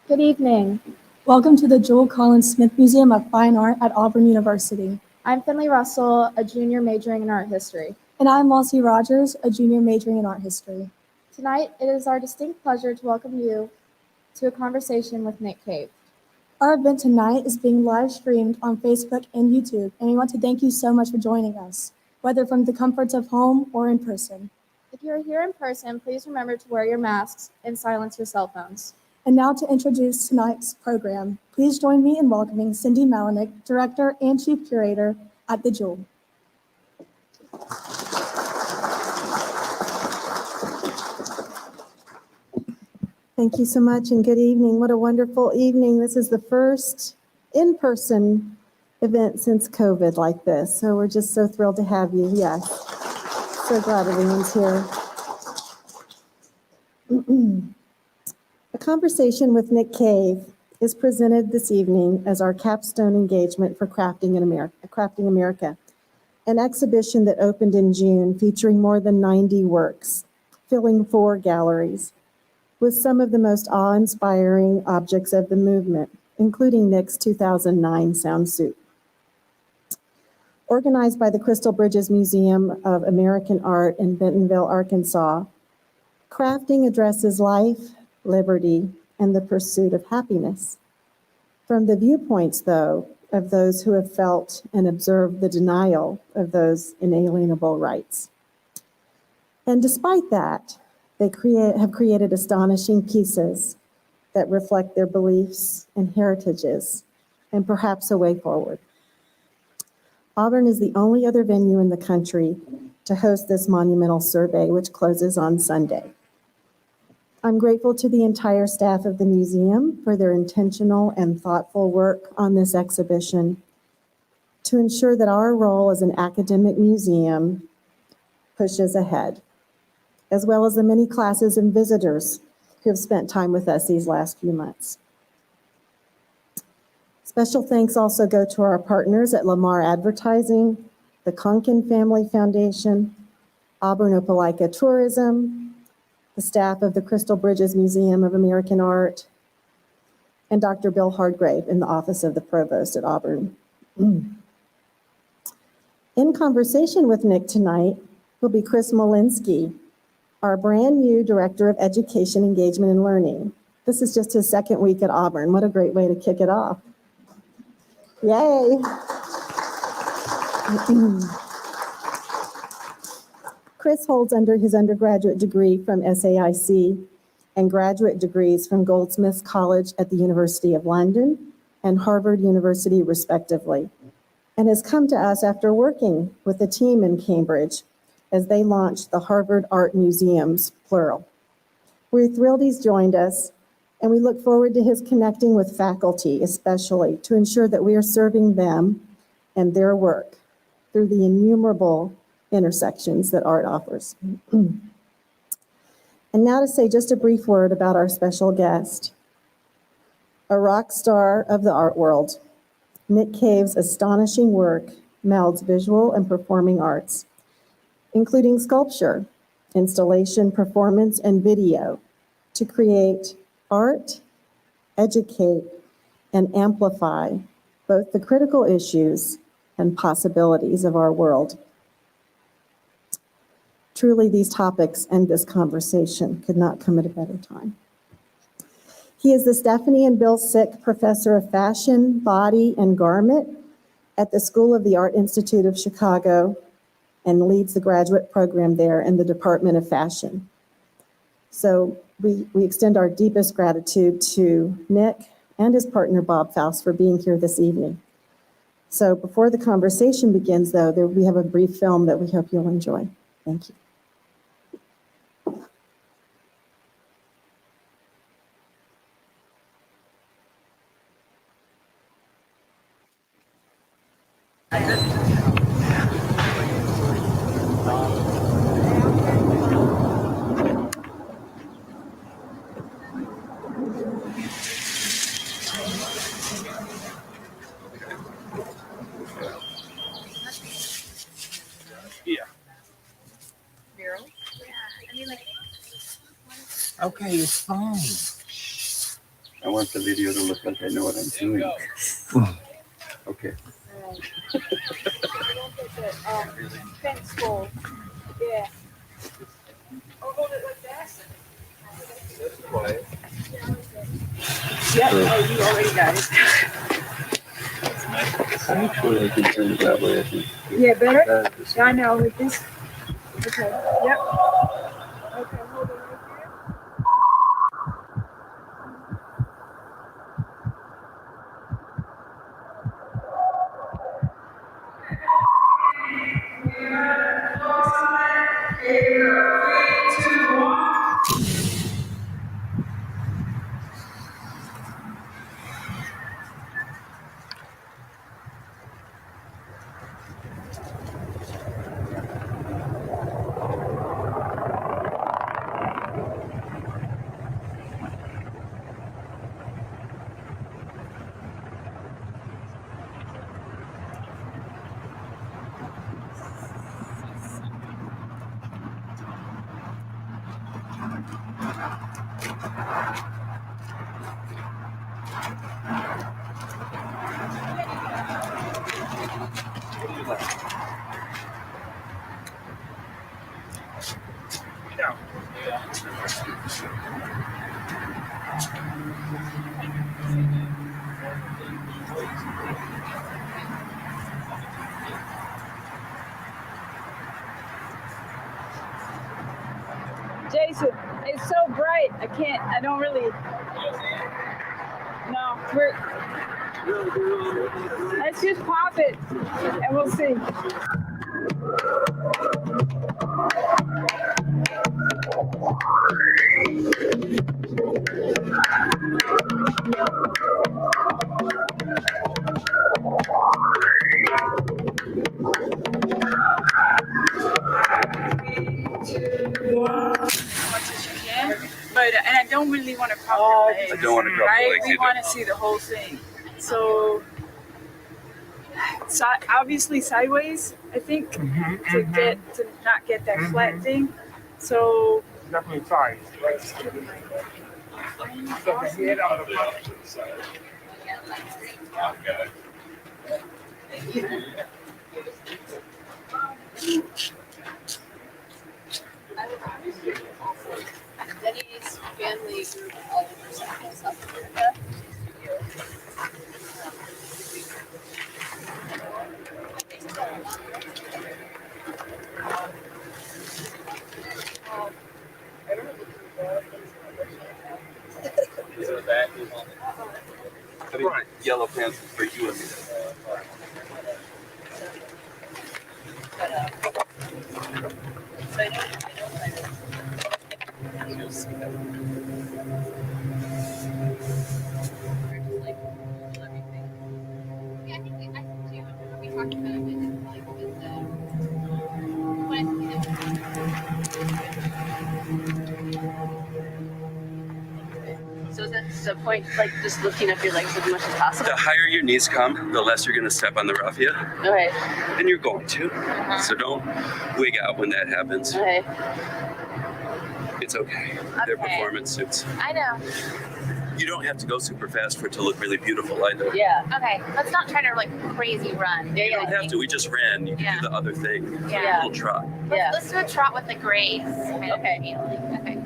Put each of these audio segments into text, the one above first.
Good evening. Welcome to the Joel Collins Smith Museum of Fine Art at Auburn University. I'm Finley Russell, a junior majoring in art history. And I'm Mossy Rogers, a junior majoring in art history. Tonight, it is our distinct pleasure to welcome you to a conversation with Nick Cave. Our event tonight is being live streamed on Facebook and YouTube, and we want to thank you so much for joining us, whether from the comforts of home or in person. If you are here in person, please remember to wear your masks and silence your cell phones. And now to introduce tonight's program, please join me in welcoming Cindy Malinick, Director and Chief Curator at the Jewel. Thank you so much and good evening. What a wonderful evening. This is the first in-person event since COVID like this. So we're just so thrilled to have you. Yes. So glad everyone's here. A conversation with Nick Cave is presented this evening as our capstone engagement for Crafting America, an exhibition that opened in June featuring more than 90 works, filling 4 galleries, with some of the most awe-inspiring objects of the movement, including Nick's 2009 Soundsuit. Organized by the Crystal Bridges Museum of American Art in Bentonville, Arkansas, crafting addresses life, liberty, and the pursuit of happiness. From the viewpoints, though, of those who have felt and observed the denial of those inalienable rights. And despite that, they have created astonishing pieces that reflect their beliefs and heritages, and perhaps a way forward. Auburn is the only other venue in the country to host this monumental survey, which closes on Sunday. I'm grateful to the entire staff of the museum for their intentional and thoughtful work on this exhibition to ensure that our role as an academic museum pushes ahead, as well as the many classes and visitors who have spent time with us these last few months. Special thanks also go to our partners at Lamar Advertising, the Conkin Family Foundation, Auburn Opelika Tourism, the staff of the Crystal Bridges Museum of American Art, and Dr. Bill Hardgrave in the Office of the Provost at Auburn. In conversation with Nick tonight will be Chris Molinsky, our brand new Director of Education, Engagement, and Learning. This is just his second week at Auburn. What a great way to kick it off. Yay. Chris holds his undergraduate degree from SAIC and graduate degrees from Goldsmiths College at the University of London and Harvard University, respectively, and has come to us after working with a team in Cambridge as they launched the Harvard Art Museums, plural. We're thrilled he's joined us, and we look forward to his connecting with faculty, especially, to ensure that we are serving them and their work through the innumerable intersections that art offers. And now to say just a brief word about our special guest. A rock star of the art world, Nick Cave's astonishing work melds visual and performing arts, including sculpture, installation, performance, and video, to create art, educate, and amplify both the critical issues and possibilities of our world. Truly, these topics and this conversation could not come at a better time. He is the Stephanie and Bill Sick Professor of Fashion, Body, and Garment at the School of the Art Institute of Chicago and leads the graduate program there in the Department of Fashion. So we extend our deepest gratitude to Nick and his partner, Bob Faust, for being here this evening. So before the conversation begins, though, we have a brief film that we hope you'll enjoy. Thank you. Okay, it's fine. I want the video to look like I know what I'm doing. Okay. Fence goal. Yeah. Or hold it like that. Yeah, oh, you already got it. Actually, I can turn it that way, I think. Yeah, better? That is- I know, with this. Okay, yep. Okay, hold it right there. No. Jason, it's so bright. I don't really. No, let's just pop it and we'll see. But and I don't really want to crop your legs. I don't want to crop right? your legs We either. want to see the whole thing. So obviously sideways, I think, to not get that flat thing. So Definitely size. So the head on the front. Denny's family group all over South America. I mean, yellow pants for you and me. So is that the point, like just lifting up your legs as much as possible? The higher your knees come, the less you're going to step on the raffia. Okay. And you're going to. So don't wig out when that happens. Okay. It's okay. They're performance suits. I know. You don't have to go super fast for it to look really beautiful either. Yeah. Okay, let's not try to like crazy run. Yeah, You don't have to. We just ran. You can Yeah. do the other thing. Yeah. A little trot. Yeah. Let's do a trot with the grace. Kind of Okay. feeling. Okay.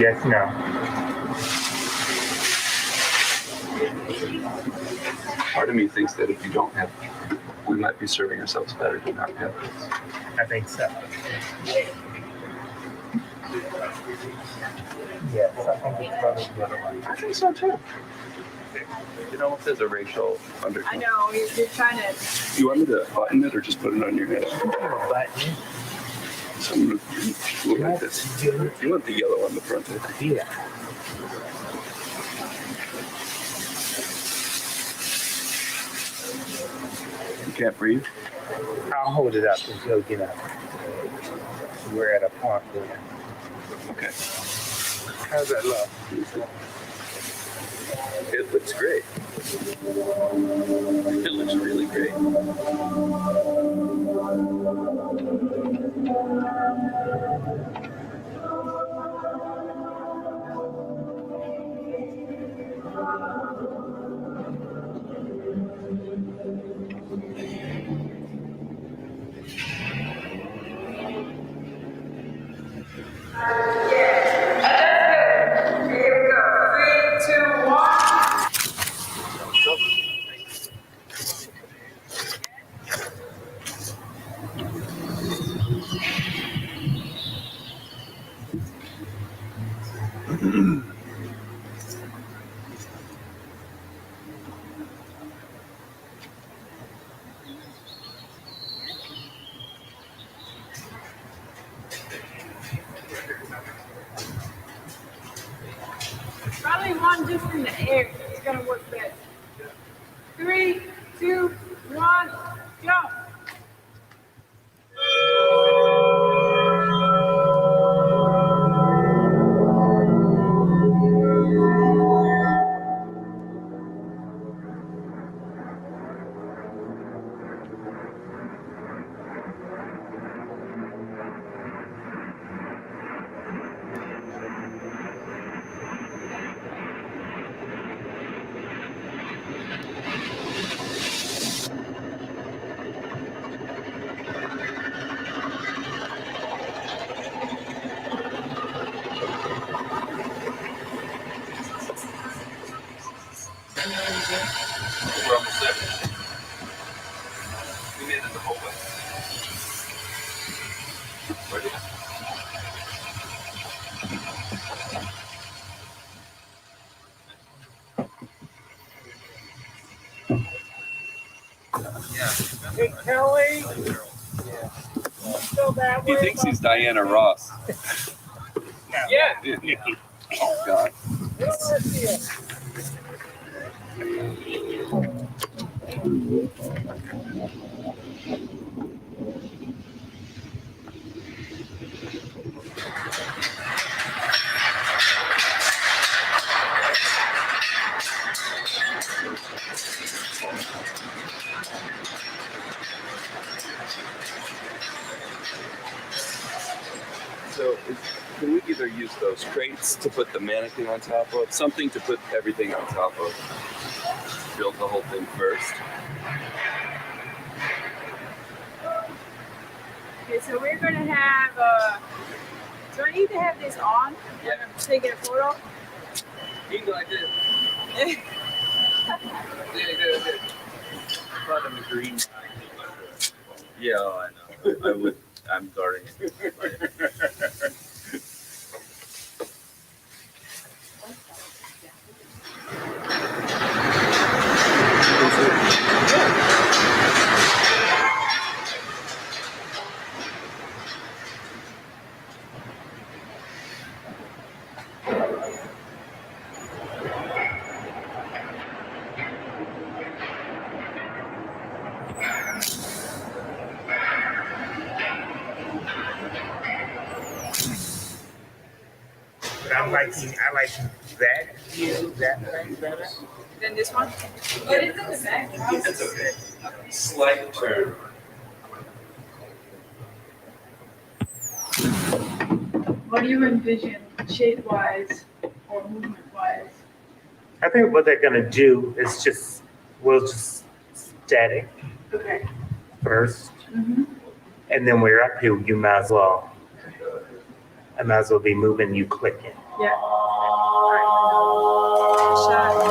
Yes, no. Part of me thinks that if you don't have, we might be serving ourselves better to not have this. I think so. Yes, I think it's probably the other one. I think so too. You know, if there's a racial undertone. I know you're trying to. You want me to button it or just put it on your head? Button. So I'm going to look like this. You want the yellow on the front, I think. Yeah. You can't breathe? I'll hold it up until we're at a point there. Okay. How's that look? It looks great. It looks really great. Probably one just in the air. It's gonna work better. 3, 2, 1, jump. We're almost there. We made it the whole way. Ready? Hey, Kelly. Go that He way. thinks he's Diana Ross. Yeah. Oh, God. So, can we either use those crates to put the mannequin on top of, something to put everything on top of? Build the whole thing first. Okay, so we're gonna have. Do I need to have this on? Yeah. I'm taking a photo. You can go like this. Part of the green. Yeah, I know. I would. I'm guarding it. I like that view, that thing better. Then this one. But it's in the back. It's okay. Slight turn. What do you envision shape-wise or movement-wise? I think what they're gonna do is we'll just static Okay. first, Mm-hmm. and then we're up here. I might as well be moving, you clicking. Yeah. All right. Shot.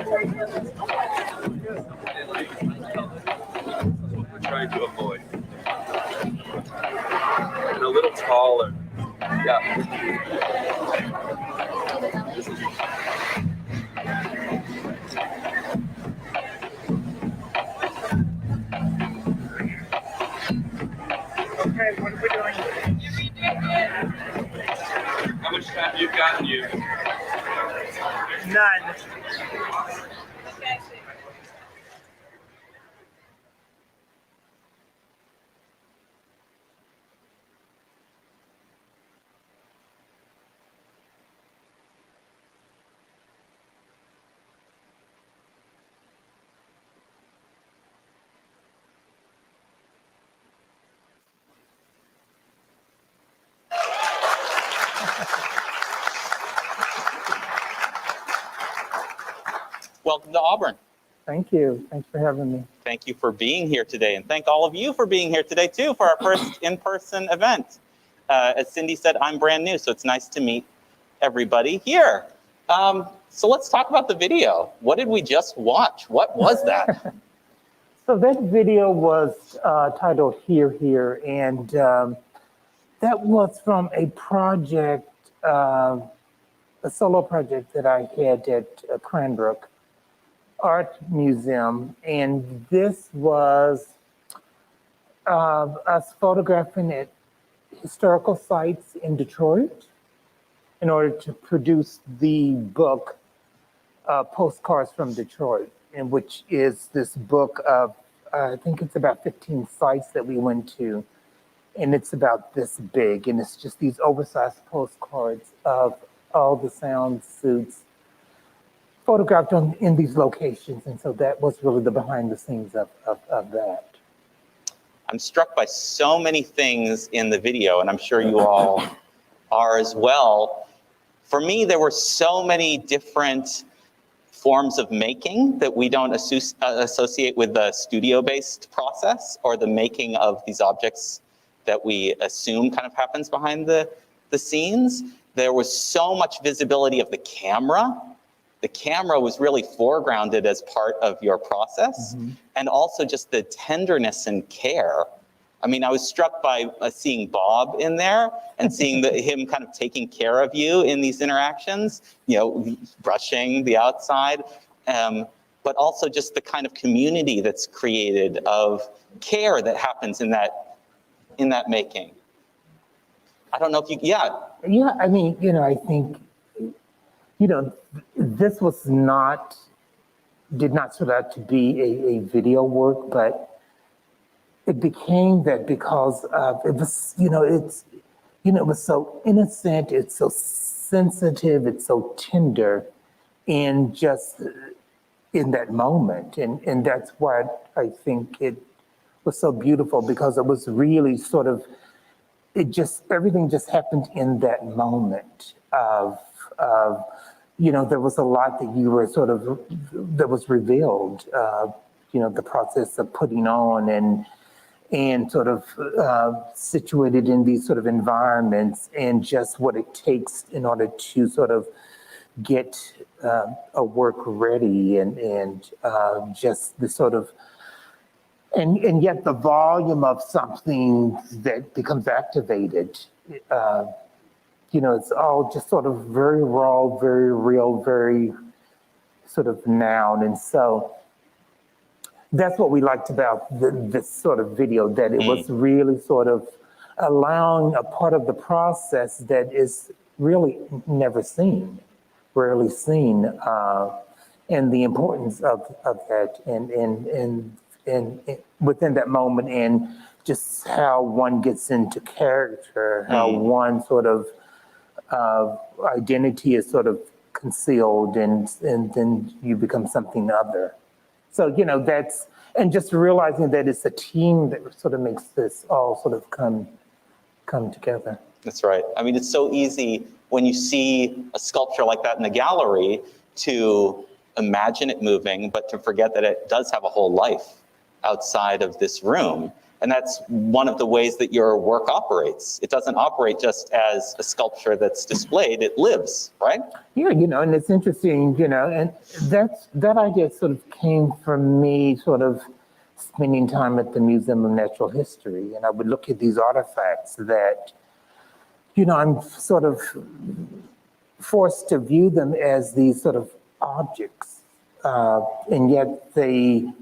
We're trying to avoid. And a little taller. Yeah. Okay, what are we doing? How much time you've gotten you? None. Welcome to Auburn. Thank you. Thanks for having me. Thank you for being here today, and thank all of you for being here today too for our first in-person event. As Cindy said, I'm brand new, so it's nice to meet everybody here. So let's talk about the video. What did we just watch? What was that? So that video was titled Here, Here, and that was from a project, a solo project that I had at Cranbrook Art Museum, and this was us photographing at historical sites in Detroit in order to produce the book Postcards from Detroit, and which is this book of, I think it's about 15 sites that we went to, and it's about this big, and it's just these oversized postcards of all the Soundsuits photographed in these locations. And so that was really the behind the scenes of that. I'm struck by so many things in the video, and I'm sure you all are as well. For me, there were so many different forms of making that we don't associate with the studio-based process or the making of these objects that we assume kind of happens behind the scenes. There was so much visibility of the camera. The camera was really foregrounded as part of your process, and also just the tenderness and care. I mean, I was struck by seeing Bob in there and seeing him kind of taking care of you in these interactions, you know, brushing the outside, but also just the kind of community that's created of care that happens in that making. I don't know if you, yeah. Yeah, I mean, you know, I think, you know, this was not, did not sort out to be a video work, but it became that because of, it was, you know, it's, you know, it was so innocent, it's so sensitive, it's so tender, and just in that moment. And that's why I think it was so beautiful, because it was really sort of, it just, everything just happened in that moment of you know, there was a lot that you were sort of, that was revealed, you know, the process of putting on and sort of situated in these sort of environments, and just what it takes in order to sort of get a work ready, and just the sort of, and yet the volume of something that becomes activated, you know, it's all just sort of very raw, very real, very sort of noun. And so that's what we liked about this sort of video, that it was really sort of allowing a part of the process that is really never seen, rarely seen, and the importance of that, and within that moment, and just how one gets into character, how one sort of identity is sort of concealed, and then you become something other. So, you know, that's, and just realizing that it's a team that sort of makes this all sort of come together. That's right. I mean, it's so easy when you see a sculpture like that in a gallery to imagine it moving, but to forget that it does have a whole life outside of this room. And that's one of the ways that your work operates. It doesn't operate just as a sculpture that's displayed, it lives, right? Yeah, and it's interesting, and that idea sort of came from me sort of spending time at the Museum of Natural History. And I would look at these artifacts that, I'm sort of forced to view them as these sort of objects, and yet they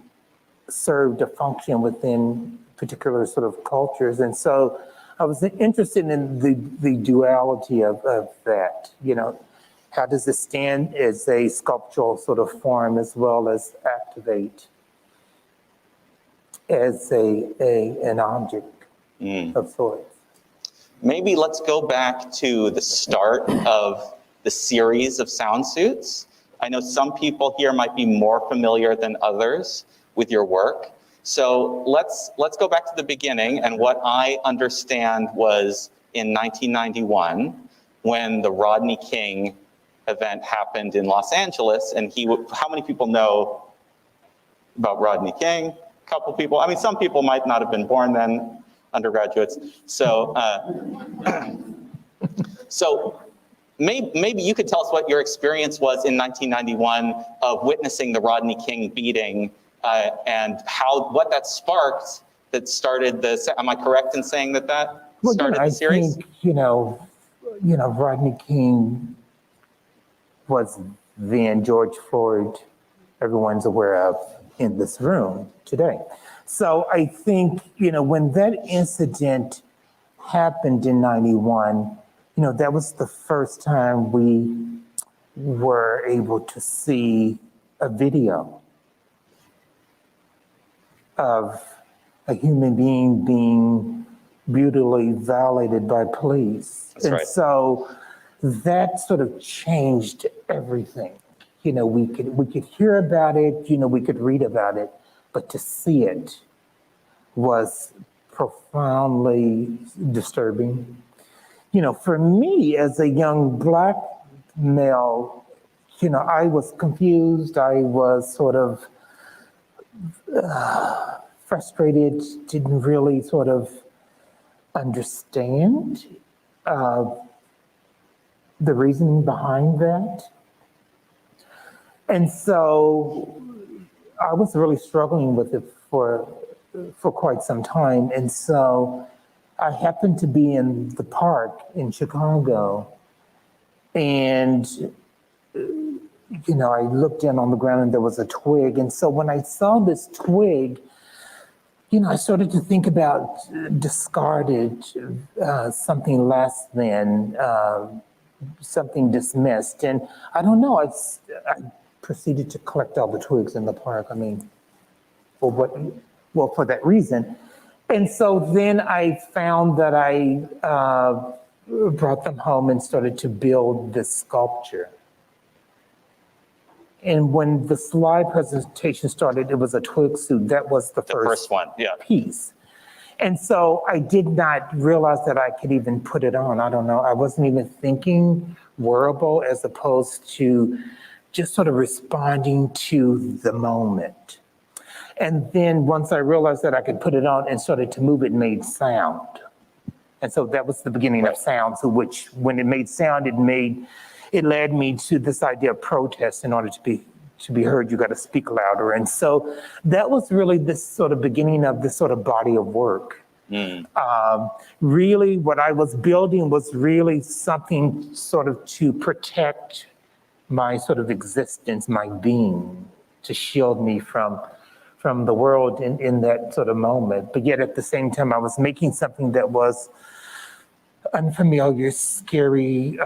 served a function within particular sort of cultures. And so I was interested in the duality of that, how does it stand as a sculptural sort of form as well as activate as an object of sorts? Maybe let's go back to the start of the series of Soundsuits. I know some people here might be more familiar than others with your work. So let's go back to the beginning, and what I understand was in 1991 when the Rodney King event happened in Los Angeles, and how many people know about Rodney King? A couple people. I mean, some people might not have been born then, undergraduates. So, so maybe you could tell us what your experience was in 1991 of witnessing the Rodney King beating, and what that sparked that started the. Am I correct in saying that started the series? I think Rodney King was then George Floyd. Everyone's aware of in this room today. So I think when that incident happened in '91, that was the first time we were able to see a video of a human being brutally violated by police. That's and right. So that sort of changed everything. We could hear about it, we could read about it, but to see it was profoundly disturbing. For me as a young Black male, I was confused. I was sort of frustrated, didn't really sort of understand the reasoning behind that. And so I was really struggling with it for quite some time. And so I happened to be in the park in Chicago, and I looked down on the ground and there was a twig. And so when I saw this twig, I started to think about discarded, something less than, something dismissed. And I don't know, I proceeded to collect all the twigs in the park. I mean, for that reason. And so then I found that I brought them home and started to build this sculpture. And when the slide presentation started, it was a twig suit. That was the first one, yeah. piece. And so I did not realize that I could even put it on. I don't know. I wasn't even thinking wearable as opposed to just sort of responding to the moment. And then once I realized that I could put it on and started to move, it made sound. And so that was the beginning of sound. So which, when it made sound, it led me to this idea of protest. In order to be heard, you got to speak louder. And so that was really this sort of beginning of this sort of body of work. Really, what I was building was really something sort of to protect my sort of existence, my being, to shield me from the world in that sort of moment. But yet at the same time, I was making something that was unfamiliar, scary,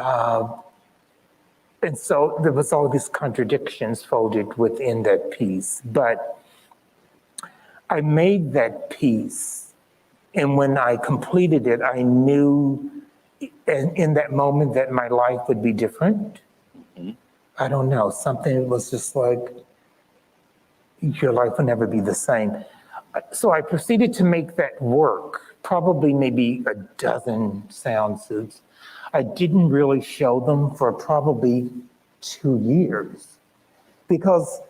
and so there was all these contradictions folded within that piece. But I made that piece, and when I completed it, I knew in that moment that my life would be different. I don't know, something was just like, your life will never be the same. So I proceeded to make that work, probably maybe a dozen Soundsuits. I didn't really show them for probably 2 years because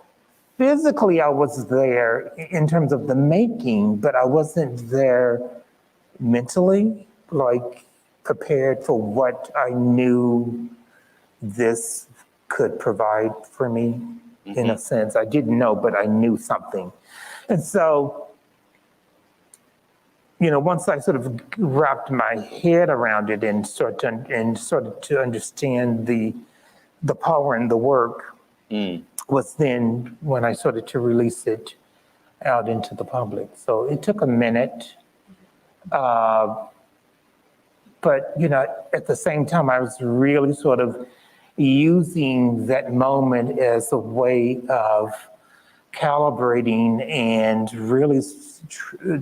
physically I was there in terms of the making, but I wasn't there mentally, like prepared for what I knew this could provide for me. In a sense, I didn't know, but I knew something. And so, you know, once I sort of wrapped my head around it and started to understand the power in the work, was then when I started to release it out into the public. So it took a minute, but you know, at the same time, I was really sort of using that moment as a way of calibrating and really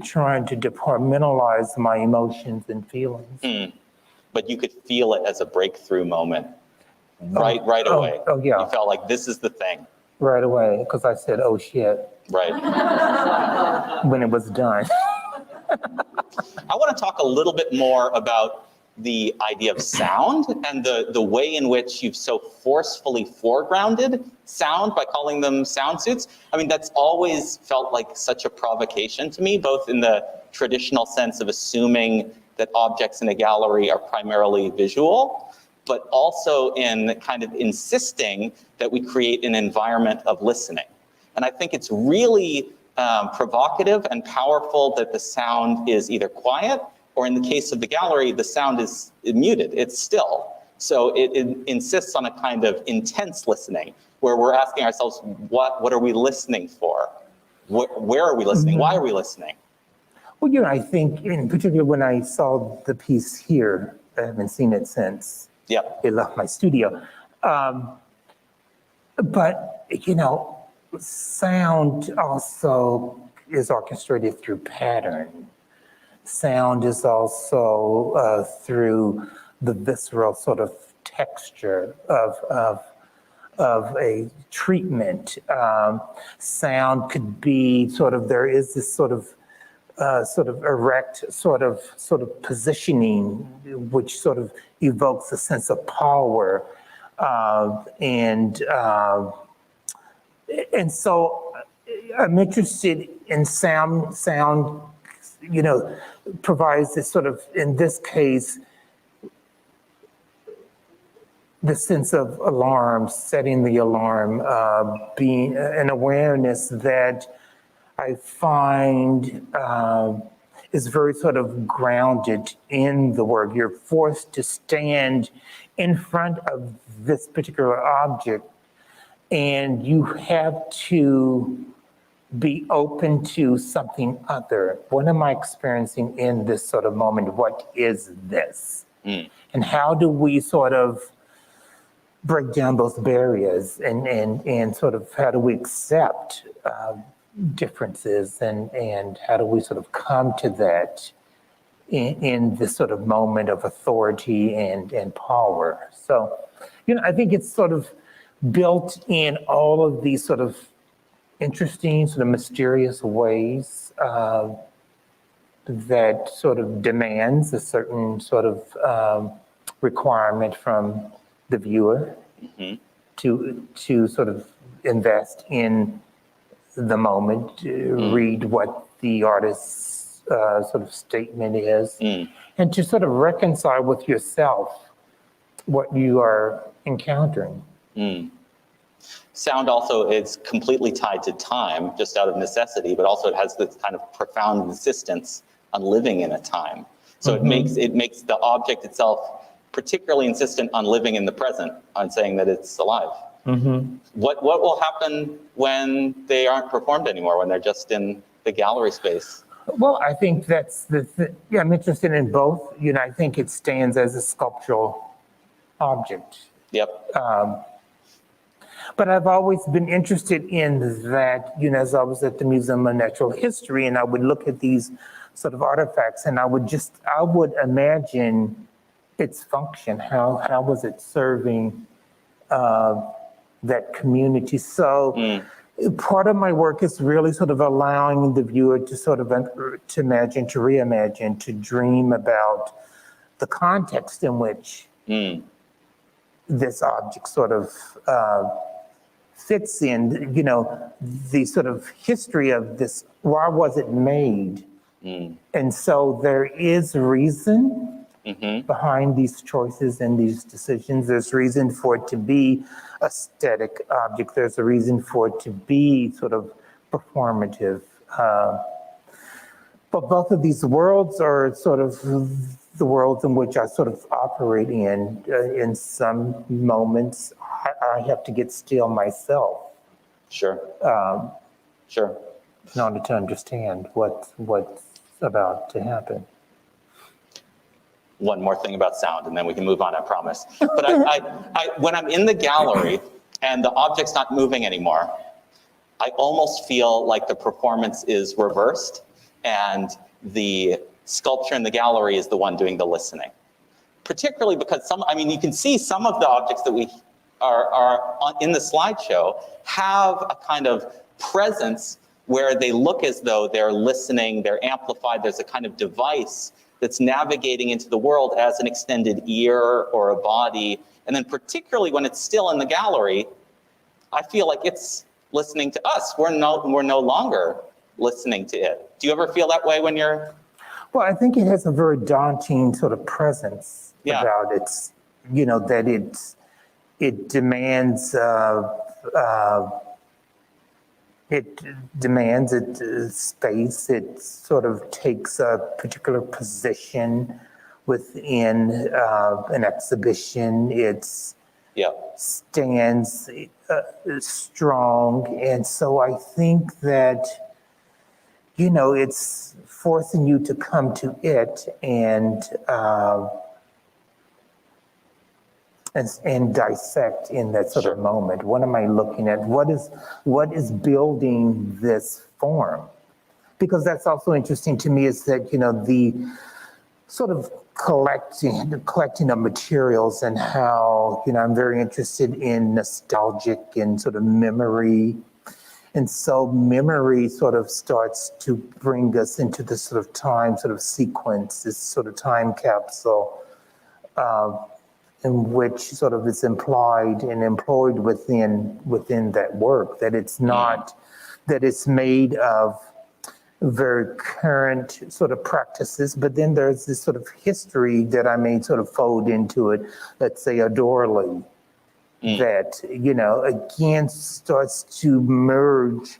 trying to departmentalize my emotions and feelings. But you could feel it as a breakthrough moment, right away. Oh, yeah. You felt like this is the thing. Right away, because I said, oh shit, Right. when it was done. I want to talk a little bit more about the idea of sound and the way in which you've so forcefully foregrounded sound by calling them sound suits. I mean, that's always felt like such a provocation to me, both in the traditional sense of assuming that objects in a gallery are primarily visual, but also in kind of insisting that we create an environment of listening. And I think it's really provocative and powerful that the sound is either quiet, or in the case of the gallery, the sound is muted, it's still. So it insists on a kind of intense listening, where we're asking ourselves, what are we listening for? Where are we listening? Why are we listening? Well, you know, I think in particular when I saw the piece here, I haven't seen it since it left my studio. But, you know, sound also is orchestrated through pattern. Sound is also through the visceral sort of texture of a treatment. Sound could be sort of, there is this sort of erect sort of positioning, which sort of evokes a sense of power, and so I'm interested in sound. Sound, you know, provides this sort of, in this case, the sense of alarm, setting the alarm, being an awareness that I find is very sort of grounded in the work. You're forced to stand in front of this particular object, and you have to be open to something other. What am I experiencing in this sort of moment? What is this? And how do we sort of break down those barriers and sort of how do we accept differences and how do we sort of come to that in this sort of moment of authority and power? So, you know, I think it's sort of built in all of these sort of interesting, sort of mysterious ways that sort of demands a certain sort of requirement from the viewer to sort of invest in the moment, read what the artist's sort of statement is, and to sort of reconcile with yourself what you are encountering. Sound also is completely tied to time, just out of necessity, but also it has this kind of profound insistence on living in a time. So it makes the object itself particularly insistent on living in the present, on saying that it's alive. What will happen when they aren't performed anymore, when they're just in the gallery space? Well, I think that's yeah, I'm interested in both. You know, I think it stands as a sculptural object. But I've always been interested in that, you know, as I was at the Museum of Natural History and I would look at these sort of artifacts and I would imagine its function. How was it serving that community? So part of my work is really sort of allowing the viewer to sort of to imagine, to reimagine, to dream about the context in which this object sort of fits in, the sort of history of this, why was it made? And so there is reason behind these choices and these decisions. There's reason for it to be a static object. There's a reason for it to be sort of performative. But both of these worlds are sort of the worlds in which I sort of operate in. In some moments, I have to get still myself. Sure. Sure. In order to understand what's about to happen. One more thing about sound, and then we can move on, I promise. But I when I'm in the gallery and the object's not moving anymore, I almost feel like the performance is reversed, and the sculpture in the gallery is the one doing the listening. Particularly because you can see some of the objects that we are in the slideshow have a kind of presence where they look as though they're listening, they're amplified, there's a kind of device that's navigating into the world as an extended ear or a body. And then particularly when it's still in the gallery, I feel like it's listening to us. We're no longer listening to it. Do you ever feel that way when you're? Well, I think it has a very daunting sort of presence about it, that it demands space. It sort of takes a particular position within an exhibition. It stands strong. And so I think that, it's forcing you to come to it and dissect in that sort of moment. What am I looking at? What is building this form? Because that's also interesting to me is that, the sort of collecting of materials and how, I'm very interested in nostalgic and sort of memory. And so memory sort of starts to bring us into this sort of time sort of sequence, this sort of time capsule, in which sort of is implied and employed within that work, that it's not, that it's made of very current sort of practices, but then there's this sort of history that I may sort of fold into it, let's say a doorway, that, again starts to merge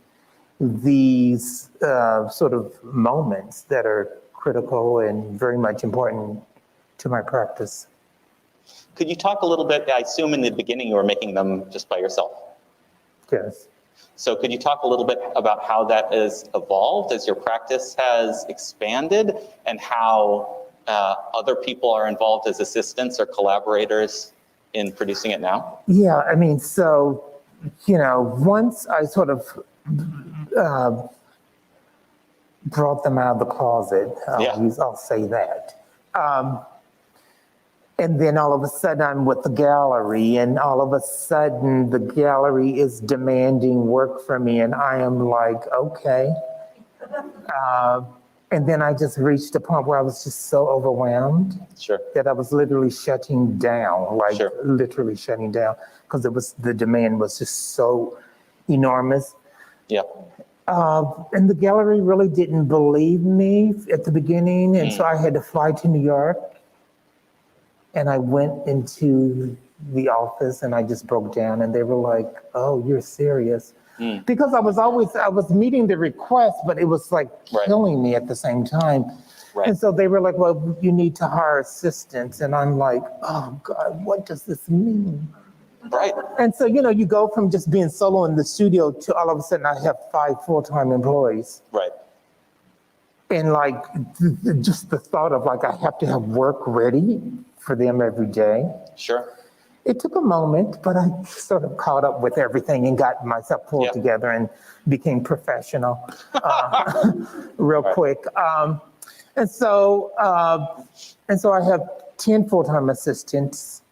these sort of moments that are critical and very much important to my practice. Could you talk a little bit, I assume in the beginning you were making them just by yourself? Yes. So could you talk a little bit about how that has evolved as your practice has expanded and how other people are involved as assistants or collaborators in producing it now? Yeah, so, once I sort of brought them out of the closet, I'll say that. And then all of a sudden I'm with the gallery, and all of a sudden the gallery is demanding work from me, and I am like, okay. And then I just reached a point where I was just so overwhelmed that I was literally shutting down, literally shutting down, because the demand was just so enormous. Yeah. And the gallery really didn't believe me at the beginning, and so I had to fly to New York. And I went into the office and I just broke down, and they were like, oh, you're serious. Because I was meeting the request, but it was like killing me at the same time. And so they were like, well, you need to hire assistants. And I'm like, oh God, what does this mean? Right. And so, you go from just being solo in the studio to all of a sudden I have 5 full-time employees. Right. And just the thought of I have to have work ready for them every day. Sure. It took a moment, but I sort of caught up with everything and got myself pulled together and became professional real quick. And so I have 10 full-time assistants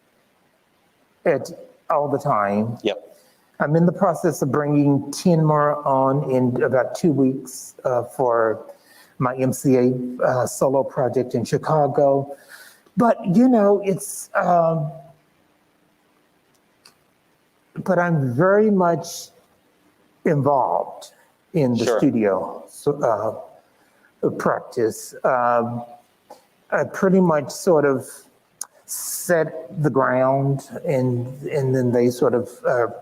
all the time. Yep. I'm in the process of bringing 10 more on in about 2 weeks for my MCA solo project in Chicago. But, it's but I'm very much involved in the Sure. studio practice. I pretty much sort of set the ground, and then they sort of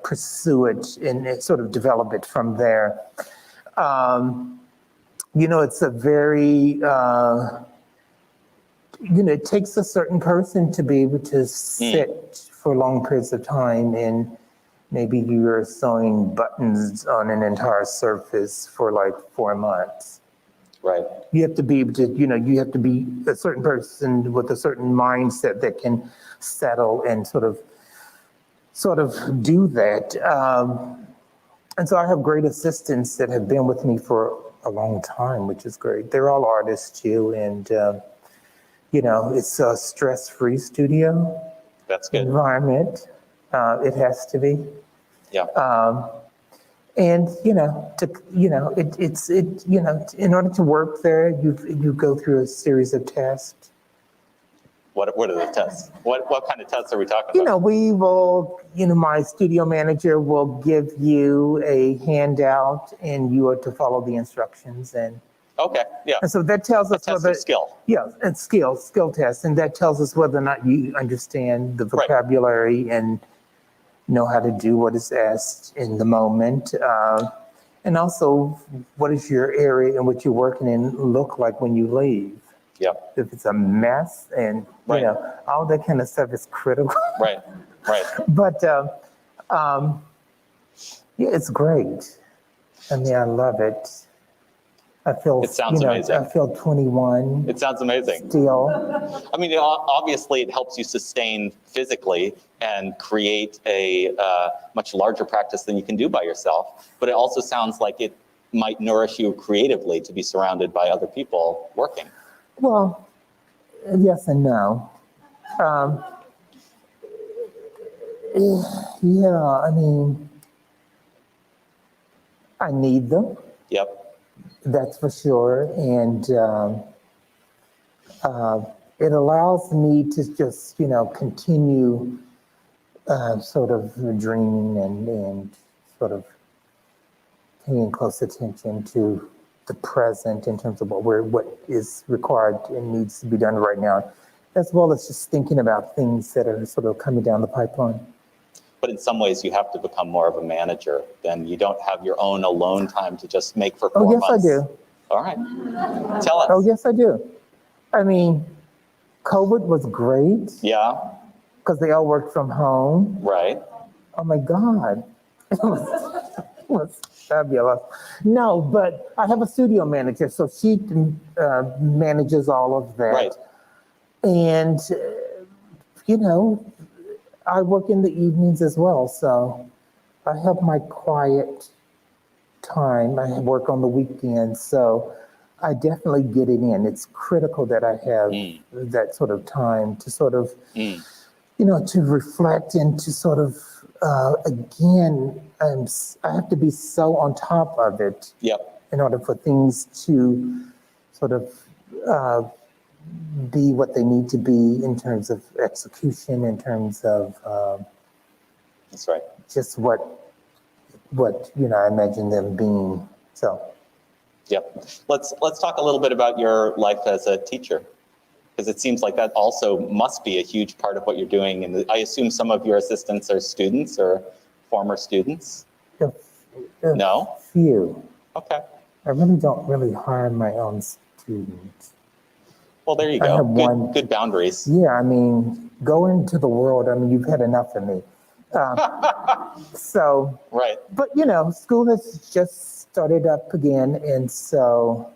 pursue it and sort of develop it from there. It's a very, it takes a certain person to be able to sit for long periods of time, and maybe you're sewing buttons on an entire surface for like 4 months. Right. You have to be able to, you have to be a certain person with a certain mindset that can settle and sort of do that. And so I have great assistants that have been with me for a long time, which is great. They're all artists too, and it's a stress-free studio. That's good. Environment. It has to be. Yeah. And in order to work there, you go through a series of tests. What are the tests? What kind of tests are we talking about? We will, my studio manager will give you a handout, and you are to follow the instructions. And Okay, yeah. and so that tells us Test whether of skill. Yeah, and skill test, and that tells us whether or not you understand the vocabulary and know how to do what is asked in the moment. And also, what does your area in which you're working in look like when you leave? Yeah. If it's a mess, and all that kind of stuff is critical. Right. But it's great. I mean, I love it. I feel, It sounds amazing. I feel 21. It sounds amazing. Still. I mean, obviously it helps you sustain physically and create a much larger practice than you can do by yourself. But it also sounds like it might nourish you creatively to be surrounded by other people working. Well, yes and no. I mean, I need them. Yep. That's for sure. And it allows me to just, continue sort of dreaming and sort of paying close attention to the present in terms of what is required and needs to be done right now, as well as just thinking about things that are sort of coming down the pipeline. But in some ways, you have to become more of a manager. Then you don't have your own alone time to just make for 4 months. Oh, yes, I do. All right. Tell us. Oh, yes, I do. I mean, COVID was great. Yeah. Because they all worked from home. Right. Oh, my God. It was fabulous. No, but I have a studio manager, so she manages all of that. Right. And, I work in the evenings as well, so I have my quiet time. I work on the weekends, so I definitely get it in. It's critical that I have that sort of time to sort of, to reflect and to sort of, again, I have to be so on top of it in order for things to sort of be what they need to be in terms of execution, in terms of that's right. Just what I imagine them being. So, yep. Let's talk a little bit about your life as a teacher, because it seems like that also must be a huge part of what you're doing. And I assume some of your assistants are students or former students. No. Few. Okay. I really don't hire my own students. Well, there you I go. have good boundaries. Yeah, I mean, go into the world. I mean, you've had enough of me. So, right. But, school has just started up again. And so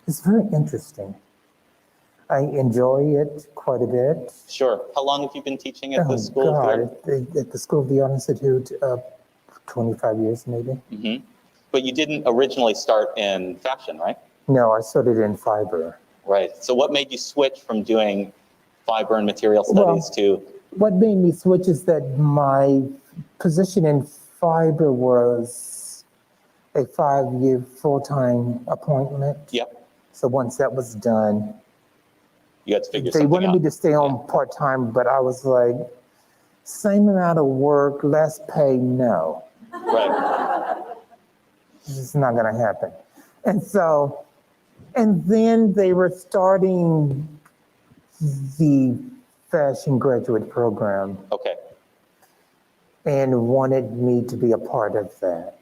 it's very interesting. I enjoy it quite a bit. Sure. How long have you been teaching at the School of the Art? At the School of the Art Institute, 25 years maybe. Mm-hmm. But you didn't originally start in fashion, right? No, I started in fiber. Right. So what made you switch from doing fiber and material studies to? What made me switch is that my position in fiber was a 5-year full-time appointment. Yep. So once that was done, you had to figure they something wanted out. me to stay on part-time, but I was like, same amount of work, less pay, no. Right. It's not gonna happen. And then they were starting the fashion graduate program Okay. and wanted me to be a part of that.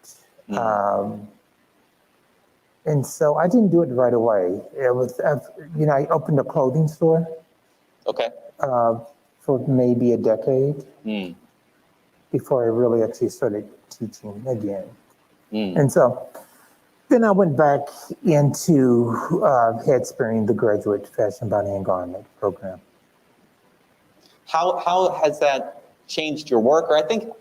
And so I didn't do it right away. I opened a clothing store Okay. for maybe a decade Mm. before I really actually started teaching again. Mm. And so then I went back into head spraying the graduate fashion body and garment program. How has that changed your work? Or I think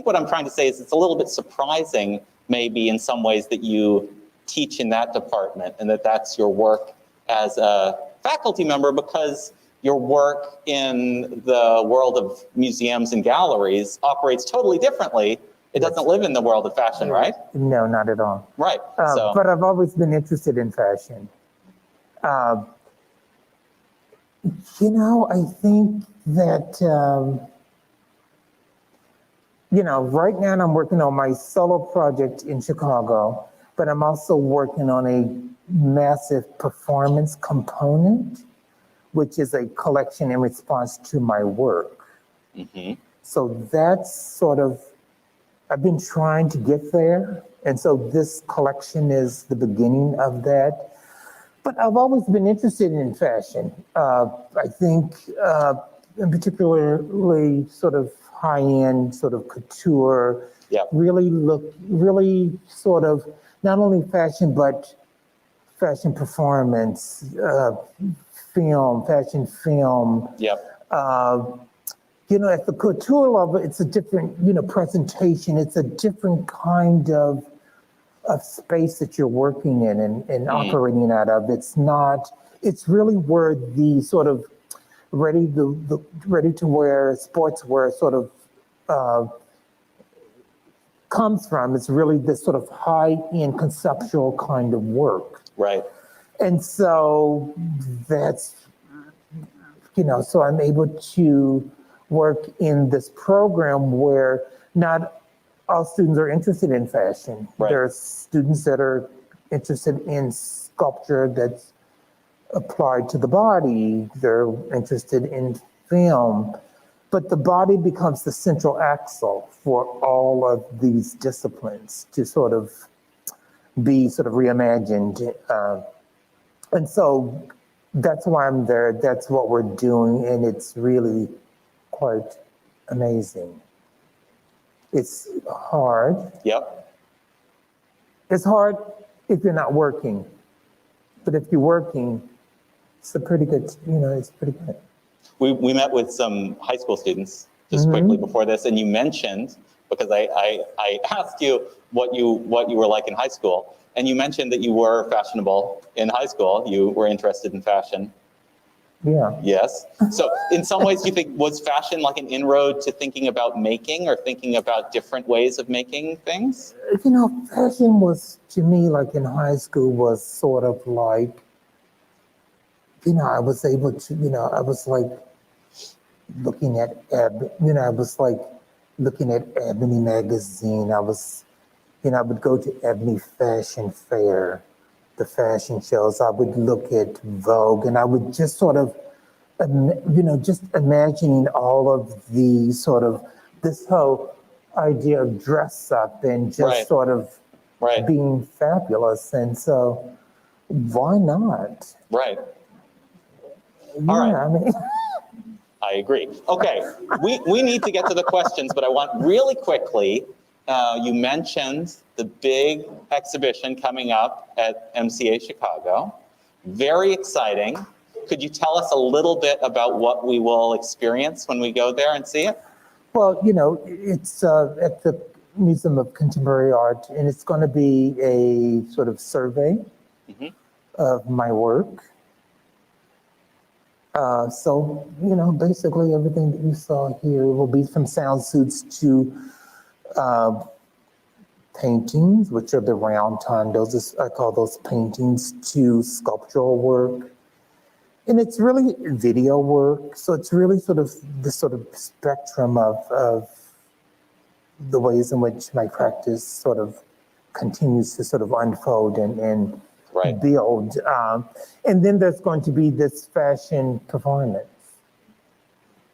what I'm trying to say is it's a little bit surprising, maybe in some ways, that you teach in that department and that's your work as a faculty member, because your work in the world of museums and galleries operates totally differently. It doesn't live in the world of fashion, right? No, not at all. Right. But I've always been interested in fashion. I think that, right now I'm working on my solo project in Chicago, but I'm also working on a massive performance component, which is a collection in response to my work. Mm-hmm. So that's sort of, I've been trying to get there. And so this collection is the beginning of that. But I've always been interested in fashion. I think in particularly sort of high-end sort of couture, really sort of not only fashion, but fashion performance, fashion film. Yep. At the couture level, it's a different, presentation. It's a different kind of space that you're working in and operating out of. It's really where the sort of ready to wear sportswear sort of comes from. It's really this sort of high-end conceptual kind of work. Right. And so that's, so I'm able to work in this program where not all students are interested in fashion. Right. There are students that are interested in sculpture that's applied to the body. They're interested in film. But the body becomes the central axle for all of these disciplines to sort of be sort of reimagined. And so that's why I'm there. That's what we're doing. And it's really quite amazing. It's hard. Yep. It's hard if you're not working. But if you're working, it's pretty good. It's pretty good. We met with some high school students just quickly before this, and you mentioned, because I asked you what you were like in high school, and you mentioned that you were fashionable in high school. You were interested in fashion. Yeah. Yes. So in some ways, do you think, was fashion like an inroad to thinking about making or thinking about different ways of making things? Fashion was, to me, like in high school, was sort of like, I was able to, I was like looking at, I was like looking at Ebony magazine. I would go to Ebony Fashion Fair, the fashion shows. I would look at Vogue, and I would just sort of, just imagining all of the sort of, this whole idea of dress up and just sort of being fabulous. And so why not? Right. Yeah, All right. I mean, I agree. Okay, we need to get to the questions, but I want really quickly, you mentioned the big exhibition coming up at MCA Chicago. Very exciting. Could you tell us a little bit about what we will experience when we go there and see it? well, it's at the Museum of Contemporary Art, and it's going to be a sort of survey of my work. So, basically everything that you saw here will be from Soundsuits to paintings, which are the round tondos. I call those paintings, to sculptural work, And it's really video work, so it's really sort of the sort of spectrum of the ways in which my practice sort of continues to sort of unfold and Right. build. And then there's going to be this fashion performance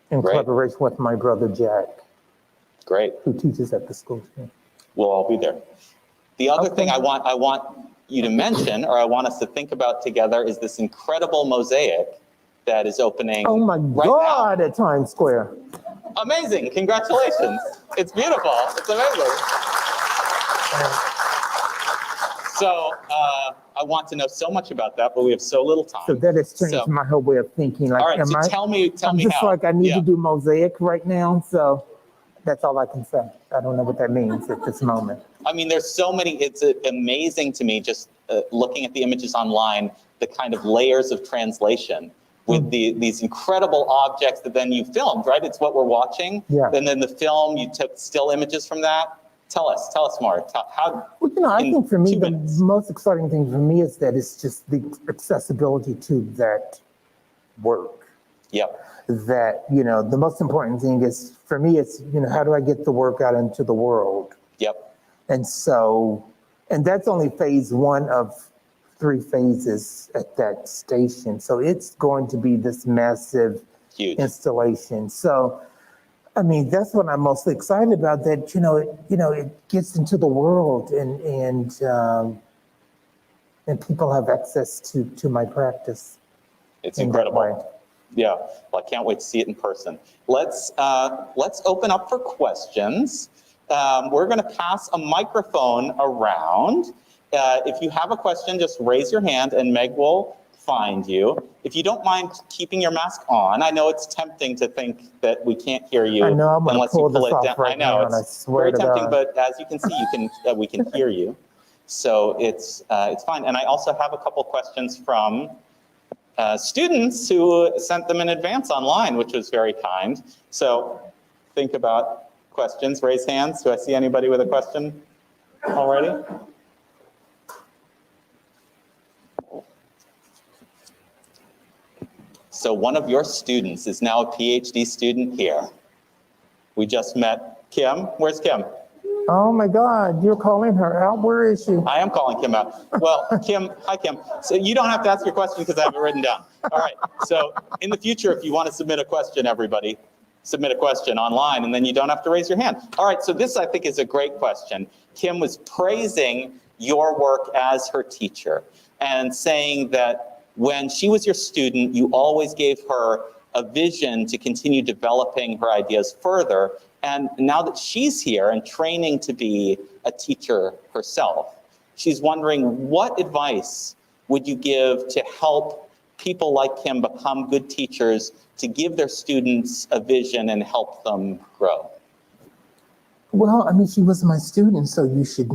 in Great. collaboration with my brother Jack, Great. who teaches at the school too. We'll all be there. The other Okay. thing I want you to mention, or I want us to think about together, is this incredible mosaic that is opening. Oh my right God, at Times Square. now. Amazing! Congratulations! It's beautiful. It's amazing. So I want to know so much about that, but we have so little time. So that has changed So- my whole way of thinking. Like, All right. So tell me I'm just how. like, I need Yeah. to do mosaic right now. So that's all I can say. I don't know what that means at this moment. I mean, there's so many, it's amazing to me just looking at the images online, the kind of layers of translation with these incredible objects that then you filmed, right? It's what we're watching. Yeah. And then the film, you took still images from that. Tell us more. How, Well, you know, I in think for me, 2 the minutes. most exciting thing for me is that it's just the accessibility to that work. Yep. That, you know, the most important thing is, for me, it's, you know, how do I get the work out into the world? Yep. And so, and that's only phase one of 3 phases at that station. So it's going to be this massive Huge. installation. So, I mean, that's what I'm mostly excited about, that, you know, it gets into the world and people have access to my practice. It's in that way. incredible. Yeah. Well, I can't wait to see it in person. Let's open up for questions. We're going to pass a microphone around. If you have a question, just raise your hand and Meg will find you. If you don't mind keeping your mask on, I know it's tempting to think that we can't hear you I know, I'm gonna unless you pull pull this it off down. right I know now, and I it's swear very to tempting, God. but as you can see, we can hear you, so it's fine. And I also have a couple questions from students who sent them in advance online, which was very kind. So think about questions. Raise hands. Do I see anybody with a question already? So one of your students is now a PhD student here. We just met Kim. Where's Kim? Oh my God, you're calling her out? Where is she? I am calling Kim out. Well, Kim, hi Kim. So you don't have to ask your question because I have it written down. All right, so in the future, if you want to submit a question, everybody, submit a question online and then you don't have to raise your hand. All right, so this I think is a great question. Kim was praising your work as her teacher and saying that when she was your student, you always gave her a vision to continue developing her ideas further. And now that she's here and training to be a teacher herself, she's wondering, what advice would you give to help people like Kim become good teachers, to give their students a vision and help them grow? Well, I mean, she was my student, so you should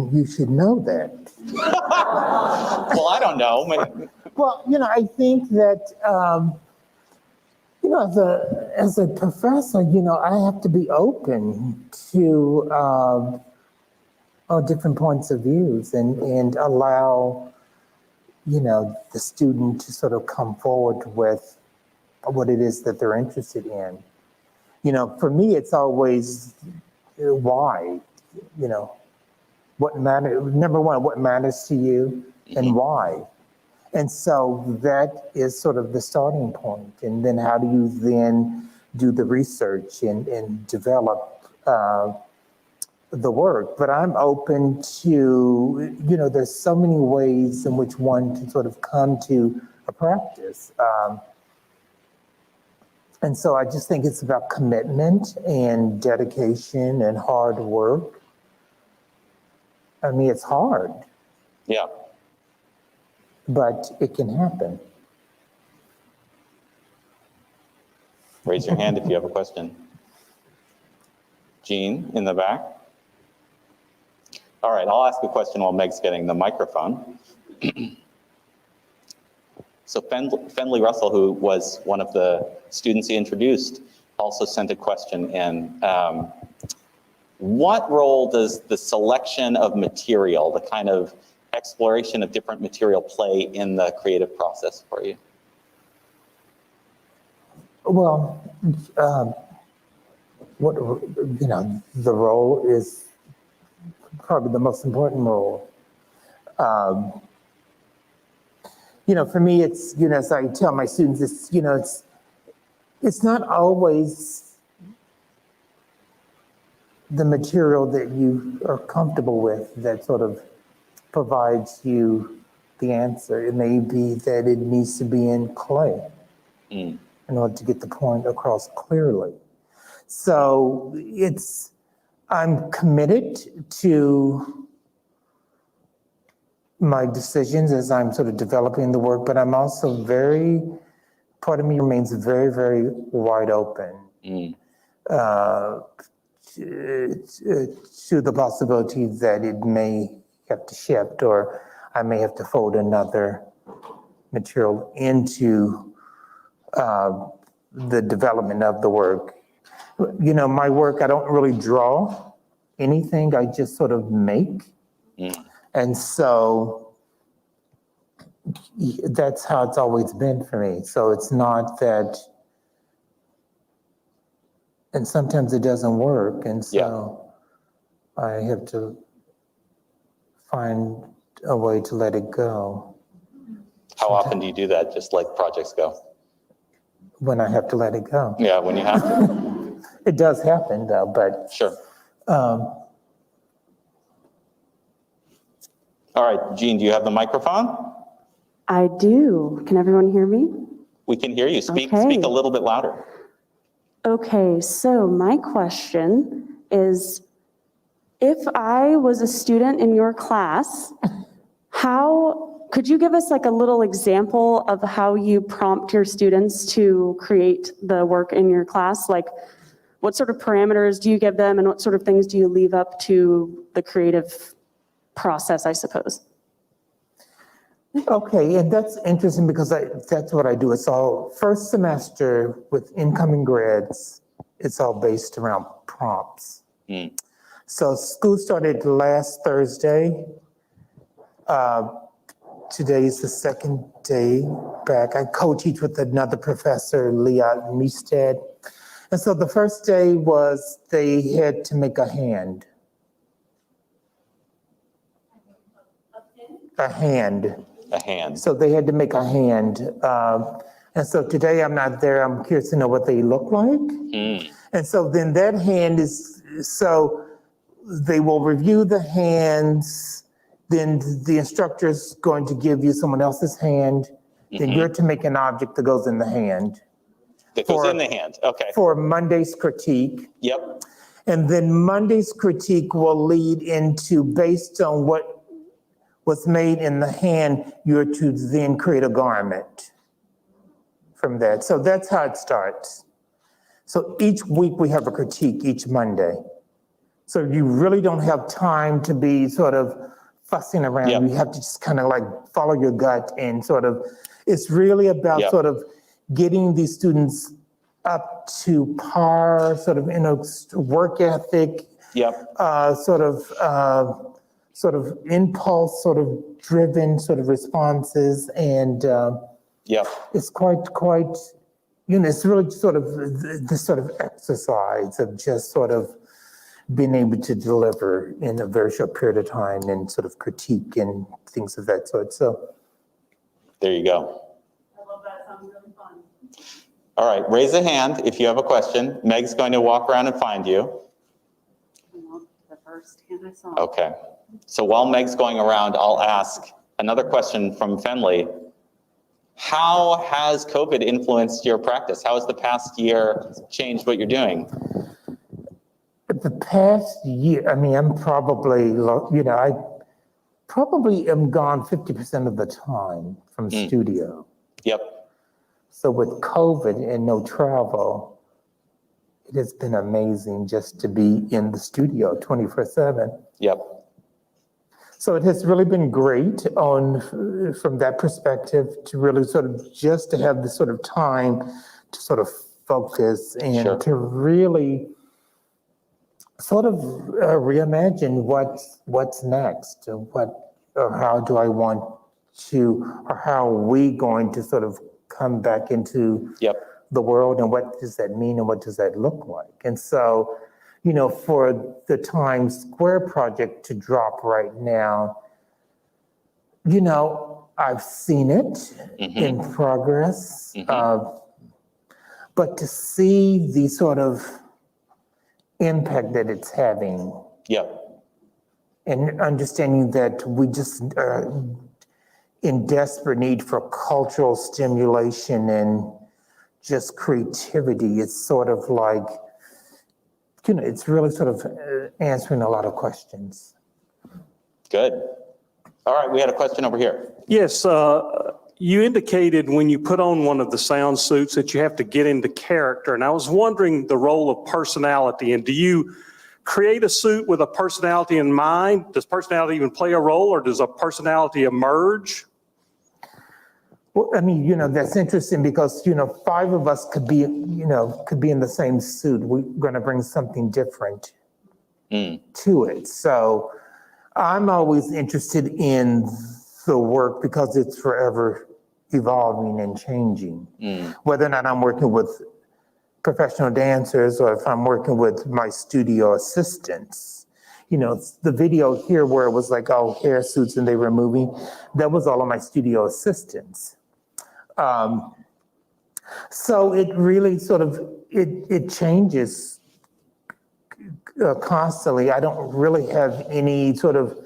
know that. Well, I don't know. Well, you know, I think that, you know, as a professor, you know, I have to be open to different points of views and allow, you know, the student to sort of come forward with what it is that they're interested in. You know, for me, it's always why, you know, number one, what matters to you and why. And so that is sort of the starting point. And then how do you then do the research and develop the work? But I'm open to, you know, there's so many ways in which one can sort of come to a practice. And so I just think it's about commitment and dedication and hard work. I mean, it's hard. Yeah. But it can happen. Raise your hand if you have a question. Jean, in the back. All right, I'll ask a question while Meg's getting the microphone. So Fendley Russell, who was one of the students he introduced, also sent a question in. What role does the selection of material, the kind of exploration of different material, play in the creative process for you? Well, what, the role is probably the most important role. For me, it's, as I tell my students, it's not always the material that you are comfortable with that sort of provides you the answer. It may be that it needs to be in clay in order to get the point across clearly. So I'm committed to my decisions as I'm sort of developing the work, but I'm also part of me remains very, very wide open to the possibility that it may have to shift, or I may have to fold another material into the development of the work. My work, I don't really draw anything, I just sort of make. And so that's how it's always been for me. So it's not that, and sometimes it doesn't work. And so I have to find a way to let it go. How often do you do that, just like projects go? When I have to let it go. Yeah, when you have to. It does happen though, but. Sure. All right, Jean, do you have the microphone? I do. Can everyone hear me? We can hear you. Speak Okay. a little bit louder. Okay, so my question is, if I was a student in your class, could you give us like a little example of how you prompt your students to create the work in your class? Like, what sort of parameters do you give them, and what sort of things do you leave up to the creative process, I suppose? Okay, and that's interesting because that's what I do. It's all first semester with incoming grads. It's all based around prompts. So school started last Thursday. Today is the second day back. I co-teach with another professor, Leah Meestead. And so the first day was they had to make a hand. A hand. A hand. So they had to make a hand. And so today I'm not there. I'm curious to know what they look like. And so then that hand so they will review the hands. Then the instructor's going to give you someone else's hand. Then you're to make an object that goes in the hand. That goes in the hand, okay. For Monday's critique. Yep. And then Monday's critique will lead into, based on what was made in the hand, you're to then create a garment from that. So that's how it starts. So each week we have a critique each Monday. So you really don't have time to be sort of fussing around. You have to just kind of like follow your gut and sort of, it's really about sort of getting these students up to par, sort of in a work ethic, sort of impulse, sort of driven sort of responses. And it's quite, it's really sort of this sort of exercise of just sort of being able to deliver in a very short period of time and sort of critique and things of that sort. So there you go. I love that. Sounds really fun. All right, raise a hand if you have a question. Meg's going to walk around and find you. The first hand I saw. Okay. So while Meg's going around, I'll ask another question from Fenley. How has COVID influenced your practice? How has the past year changed what you're doing? The past year, I mean, I'm probably, I probably am gone 50% of the time from studio. Yep. So with COVID and no travel, it has been amazing just to be in the studio 24/7. Yep. So it has really been great from that perspective to really sort of just to have this sort of time to sort of focus and to really sort of reimagine what's next, or how do I want to, or how are we going to sort of come back into the world and what does that mean and what does that look like. And so, you know, for the Times Square project to drop right now, you know, I've seen it in progress, but to see the sort of impact that it's having. Yep. And understanding that we just are in desperate need for cultural stimulation and just creativity. It's sort of like, you know, it's really sort of answering a lot of questions. Good. All right, we had a question over here. Yes, you indicated when you put on one of the sound suits that you have to get into character. And I was wondering the role of personality. And do you create a suit with a personality in mind? Does personality even play a role, or does a personality emerge? Well, I mean, you know, that's interesting because, you know, 5 of us could be, you know, could be in the same suit. We're going to bring something different to it. So I'm always interested in the work because it's forever evolving and changing. Whether or not I'm working with professional dancers or if I'm working with my studio assistants. You know, the video here where it was like all hair suits and they were moving, that was all of my studio assistants. So it really sort of, it changes constantly. I don't really have any sort of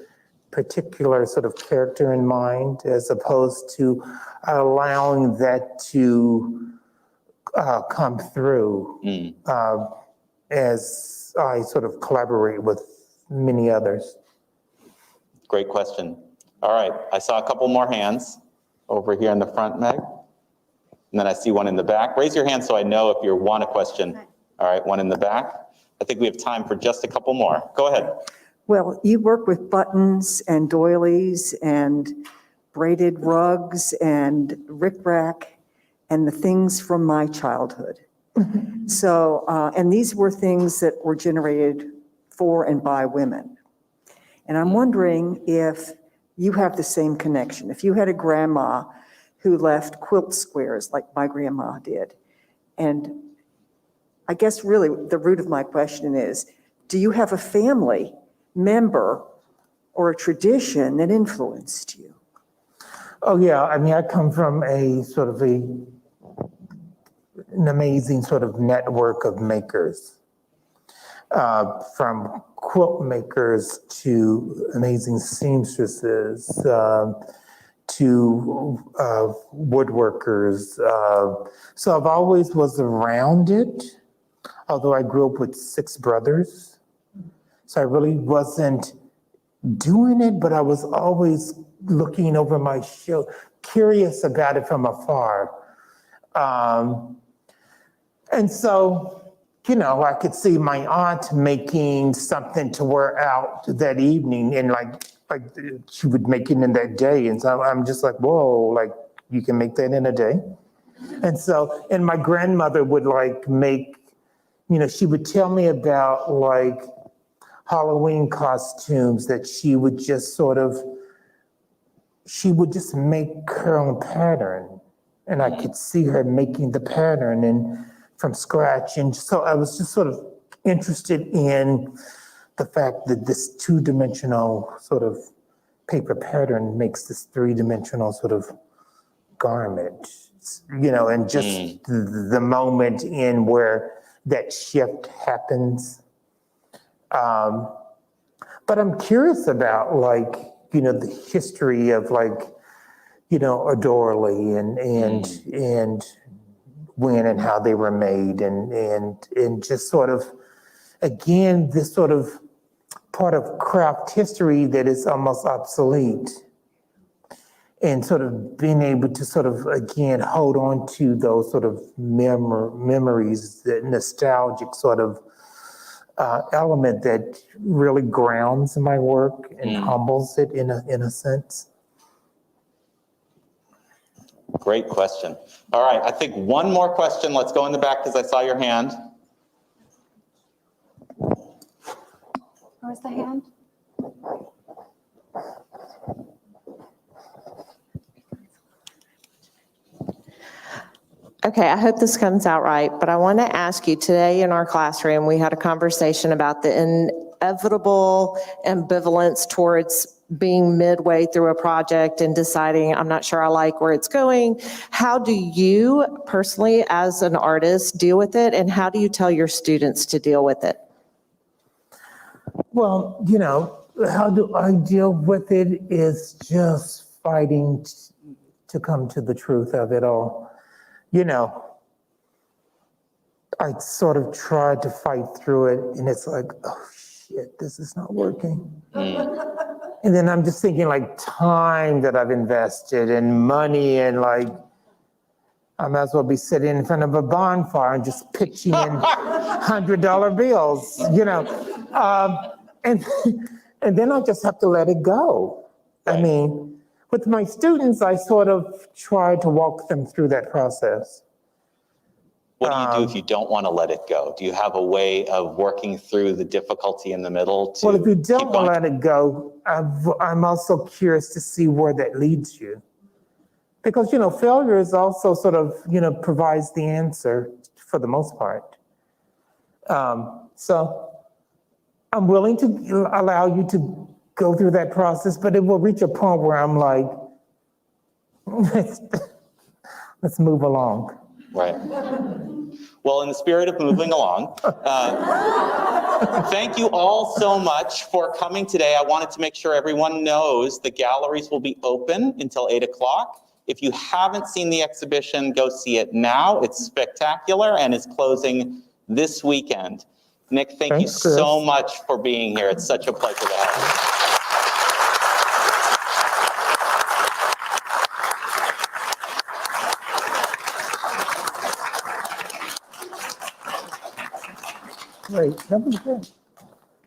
particular sort of character in mind, as opposed to allowing that to come through as I sort of collaborate with many others. Great question. All right, I saw a couple more hands over here in the front, Meg. And then I see one in the back. Raise your hand so I know if you want a question. All right, one in the back. I think we have time for just a couple more. Go ahead. Well, you work with buttons and doilies and braided rugs and rickrack and the things from my childhood. So, and these were things that were generated for and by women. And I'm wondering if you have the same connection. If you had a grandma who left quilt squares like my grandma did. And I guess really the root of my question is, do you have a family member or a tradition that influenced you? Oh yeah, I mean, I come from a sort of an amazing sort of network of makers, from quilt makers to amazing seamstresses, to woodworkers. So I've always was around it, although I grew up with 6 brothers. So I really wasn't doing it, but I was always looking over my shoulder, curious about it from afar. And so, you know, I could see my aunt making something to wear out that evening, and like she would make it in that day. And so I'm just like, whoa, like you can make that in a day. And so, and my grandmother would like make, you know, she would tell me about like Halloween costumes that she would just sort of, she would just make her own pattern. And I could see her making the pattern and from scratch. And so I was just sort of interested in the fact that this 2-dimensional sort of paper pattern makes this 3-dimensional sort of garment, you know, and just the moment in where that shift happens. But I'm curious about like, you know, the history of like, you know, a doily and when and how they were made and just sort of, again, this sort of part of craft history that is almost obsolete, and sort of being able to sort of, again, hold on to those sort of memories, that nostalgic sort of element that really grounds my work and humbles it in a sense. Great question. All right, I think one more question. Let's go in the back because I saw your hand. Where's the hand? Okay, I hope this comes out right, but I want to ask you, today in our classroom, we had a conversation about the inevitable ambivalence towards being midway through a project and deciding, I'm not sure I like where it's going. How do you personally, as an artist, deal with it, and how do you tell your students to deal with it? Well, how do I deal with it is just fighting to come to the truth of it all. I sort of tried to fight through it, and it's like, oh shit, this is not working. And then I'm just thinking like time that I've invested and money, and like, I might as well be sitting in front of a bonfire and just pitching in $100 bills, and then I just have to let it go. Right. I mean, with my students, I sort of try to walk them through that process. What do you do if you don't want to let it go? Do you have a way of working through the difficulty in the middle to Well, if you don't keep going? want to let it go, I'm also curious to see where that leads you. Because, failure is also sort of, provides the answer for the most part. So I'm willing to allow you to go through that process, but it will reach a point where I'm like, let's move along. Right. Well, in the spirit of moving along, thank you all so much for coming today. I wanted to make sure everyone knows the galleries will be open until 8 o'clock. If you haven't seen the exhibition, go see it now. It's spectacular and is closing this weekend. Nick, thank you so much for being here. It's such a pleasure to have you. Great, that was good.